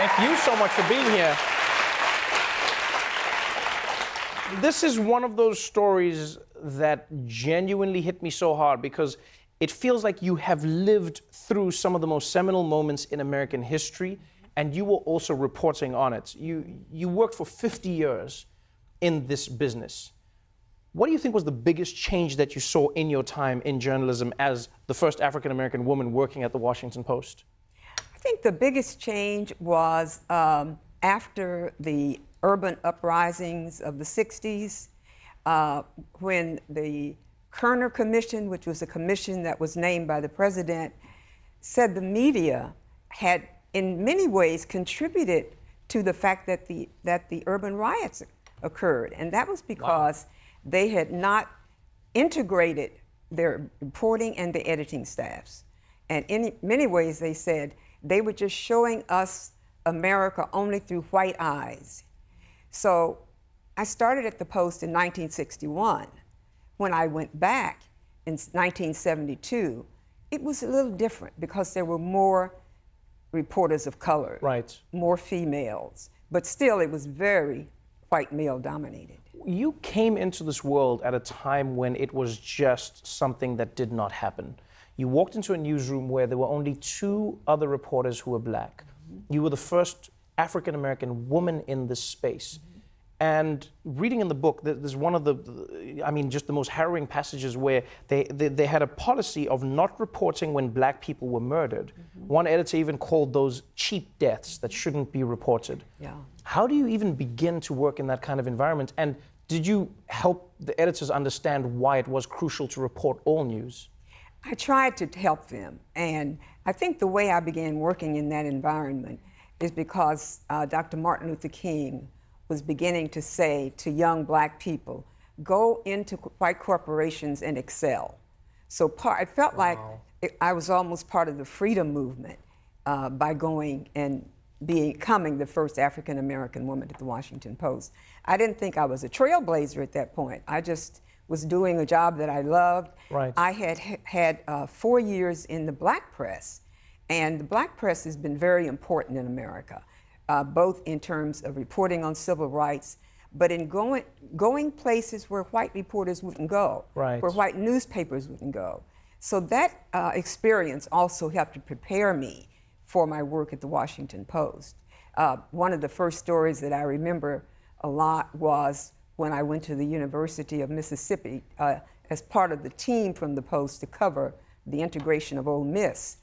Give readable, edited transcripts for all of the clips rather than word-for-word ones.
Thank you so much for being here. This is one of those stories that genuinely hit me so hard because it feels like you have lived through some of the most seminal moments in American history, and you were also reporting on it. You worked for 50 years in this business. What do you think was the biggest change that you saw in your time in journalism as the first African-American woman working at the Washington Post? I think the biggest change was after the urban uprisings of the 60s, when the Kerner Commission, which was a commission that was named by the president, said the media had in many ways contributed to the fact that the urban riots occurred. And that was because they had not integrated their reporting and the editing staffs. And in many ways, they said they were just showing us America only through white eyes. So I started at the Post in 1961. When I went back in 1972, it was a little different because there were more reporters of color, more females, but still it was very white male dominated. You came into this world at a time when it was just something that did not happen. You walked into a newsroom where there were only 2 other reporters who were black. You were the first African-American woman in this space. And reading in the book, there's one of just the most harrowing passages where they had a policy of not reporting when black people were murdered. One editor even called those cheap deaths that shouldn't be reported. Yeah. How do you even begin to work in that kind of environment? And did you help the editors understand why it was crucial to report all news? I tried to help them. And I think the way I began working in that environment is because Dr. Martin Luther King was beginning to say to young black people, go into white corporations and excel. So it felt like I was almost part of the freedom movement by going and becoming the first African-American woman at the Washington Post. I didn't think I was a trailblazer at that point. I just was doing a job that I loved. Right. I had 4 years in the black press, and the black press has been very important in America. Both in terms of reporting on civil rights, but in going places where white reporters wouldn't go, where white newspapers wouldn't go. So that experience also helped to prepare me for my work at the Washington Post. One of the first stories that I remember a lot was when I went to the University of Mississippi as part of the team from the Post to cover the integration of Ole Miss.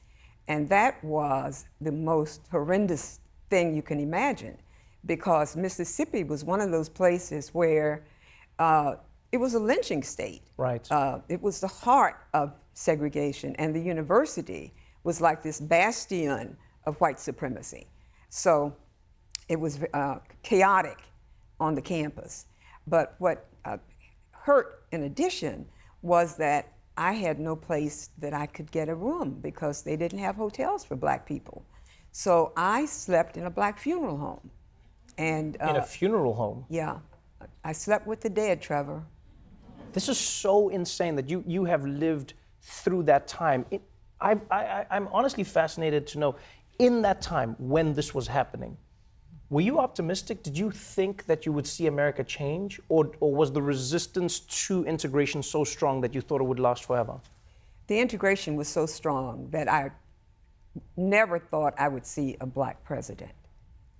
And that was the most horrendous thing you can imagine, because Mississippi was one of those places where it was a lynching state. It was the heart of segregation, and the university was like this bastion of white supremacy. So it was chaotic on the campus. But what hurt in addition was that I had no place that I could get a room because they didn't have hotels for black people. So I slept in a black funeral home. And in a funeral home? Yeah. I slept with the dead, Trevor. This is so insane that you have lived through that time. I'm honestly fascinated to know, in that time when this was happening, were you optimistic? Did you think that you would see America change? Or was the resistance to integration so strong that you thought it would last forever? The integration was so strong that I never thought I would see a black president.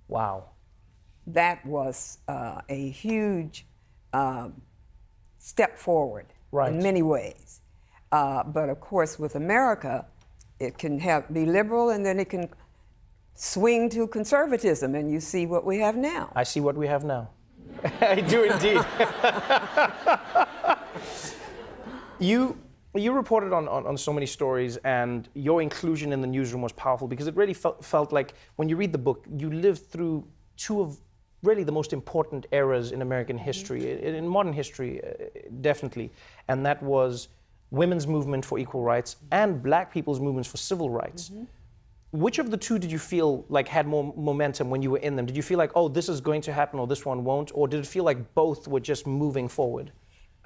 Wow. That was a huge step forward in many ways. But of course, with America, it can be liberal and then it can swing to conservatism, and you see what we have now. I see what we have now. I do indeed. You reported on so many stories, and your inclusion in the newsroom was powerful because it really felt like, when you read the book, you lived through 2 of really the most important eras in American history, in modern history, definitely. And that was women's movement for equal rights and black people's movements for civil rights. Which of the 2 did you feel like had more momentum when you were in them? Did you feel like, oh, this is going to happen or this one won't? Or did it feel like both were just moving forward?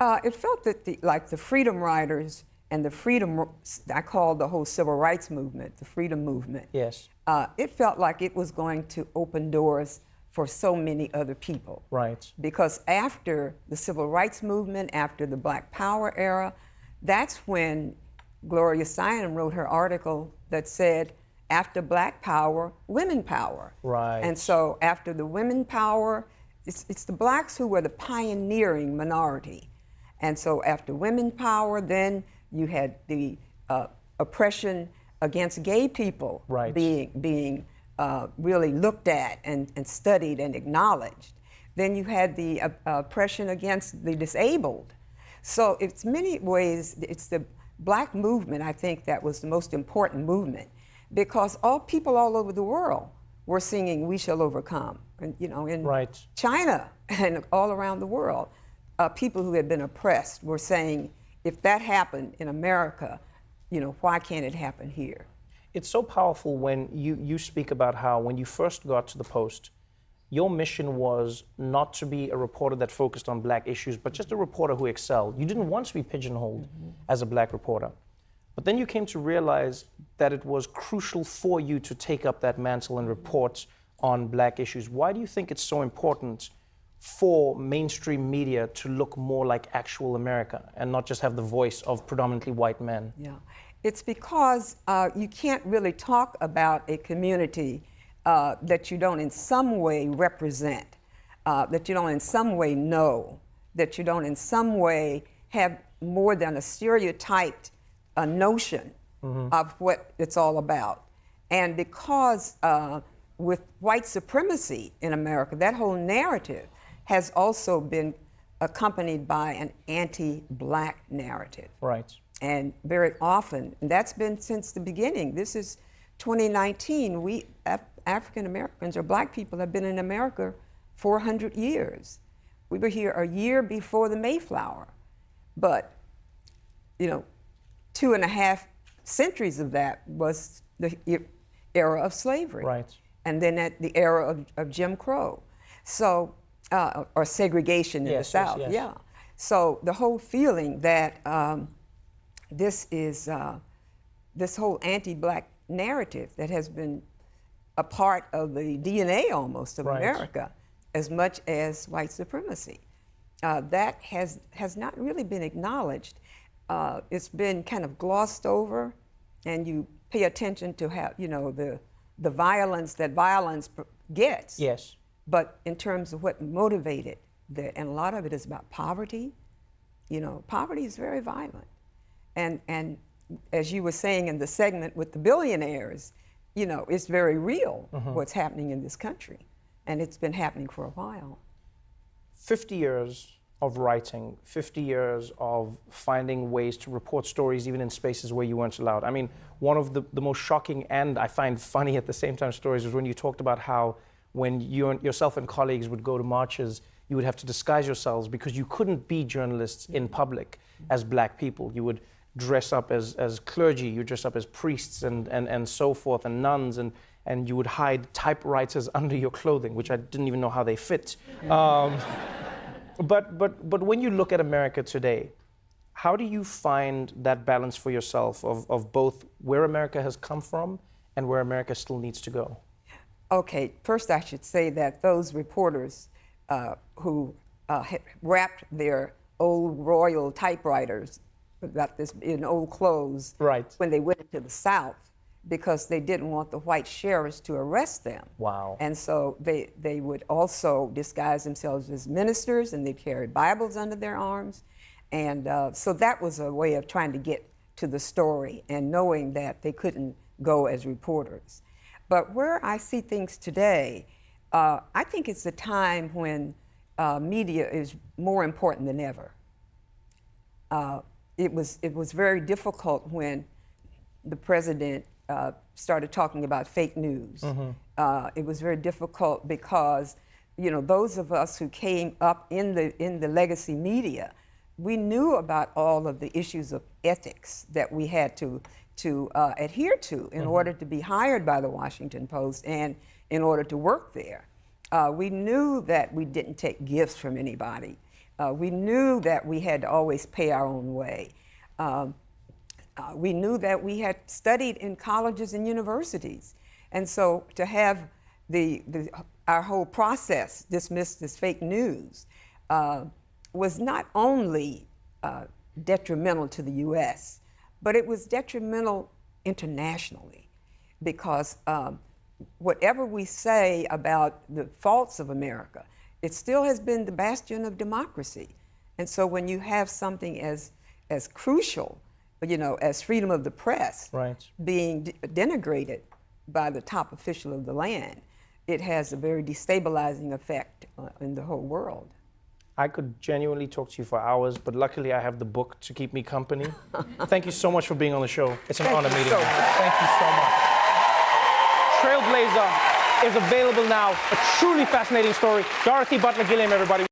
It felt that the freedom riders and the freedom, I call the whole civil rights movement, the freedom movement. Yes. It felt like it was going to open doors for so many other people. Right. Because after the civil rights movement, after the Black Power era, that's when Gloria Steinem wrote her article that said, after Black Power, women power. Right. And so after the women power, it's the blacks who were the pioneering minority. And so after women power, then you had the oppression against gay people right. being really looked at and studied and acknowledged. Then you had the oppression against the disabled. So it's many ways, it's the Black movement, I think, that was the most important movement, because all people all over the world were singing "We Shall Overcome," and in right. China and all around the world, people who had been oppressed were saying, if that happened in America, why can't it happen here? It's so powerful when you speak about how when you first got to the Post, your mission was not to be a reporter that focused on Black issues, but just a reporter who excelled. You didn't want to be pigeonholed as a Black reporter. But then you came to realize that it was crucial for you to take up that mantle and report on Black issues. Why do you think it's so important for mainstream media to look more like actual America and not just have the voice of predominantly white men? Yeah, it's because you can't really talk about a community that you don't in some way represent, that you don't in some way know, that you don't in some way have more than a stereotyped notion of what it's all about. And because with white supremacy in America, that whole narrative has also been accompanied by an anti-Black narrative. Right. And very often, and that's been since the beginning. This is 2019. We African Americans or Black people have been in America 400 years. We were here a year before the Mayflower, but 2.5 centuries of that was the era of slavery. Right. And then at the era of Jim Crow. So, or segregation in the South, yes. yeah. So the whole feeling that this is, this whole anti-Black narrative that has been a part of the DNA almost of right. America, as much as white supremacy, that has not really been acknowledged. It's been kind of glossed over, and you pay attention to how, the violence that violence gets. Yes. But in terms of what motivated that, and a lot of it is about poverty. Poverty is very violent. And as you were saying in the segment with the billionaires, it's very real what's happening in this country. And it's been happening for a while. 50 years of writing, 50 years of finding ways to report stories even in spaces where you weren't allowed. I mean, one of the most shocking and I find funny at the same time stories was when you talked about how when yourself and colleagues would go to marches, you would have to disguise yourselves because you couldn't be journalists in public as Black people. You would dress up as clergy, you dress up as priests and so forth, and nuns, and you would hide typewriters under your clothing, which I didn't even know how they fit. But when you look at America today, how do you find that balance for yourself of both where America has come from and where America still needs to go? Okay, first I should say that those reporters who wrapped their old royal typewriters about this in old clothes right. when they went into the South because they didn't want the white sheriffs to arrest them. Wow. And so they would also disguise themselves as ministers, and they carried Bibles under their arms. And so that was a way of trying to get to the story and knowing that they couldn't go as reporters. But where I see things today, I think it's a time when media is more important than ever. It was very difficult when the president started talking about fake news. It was very difficult because, those of us who came up in the legacy media, we knew about all of the issues of ethics that we had to adhere to in order to be hired by the Washington Post and in order to work there. We knew that we didn't take gifts from anybody. We knew that we had to always pay our own way. We knew that we had studied in colleges and universities. And so to have our whole process dismissed as fake news was not only detrimental to the U.S., but it was detrimental internationally, because whatever we say about the faults of America, it still has been the bastion of democracy. And so when you have something as crucial, as freedom of the press, right, being denigrated by the top official of the land, it has a very destabilizing effect in the whole world. I could genuinely talk to you for hours, but luckily I have the book to keep me company. Thank you so much for being on the show. It's an honor meeting you. Thank you so much. Trailblazer is available now. A truly fascinating story. Dorothy Butler Gilliam, everybody.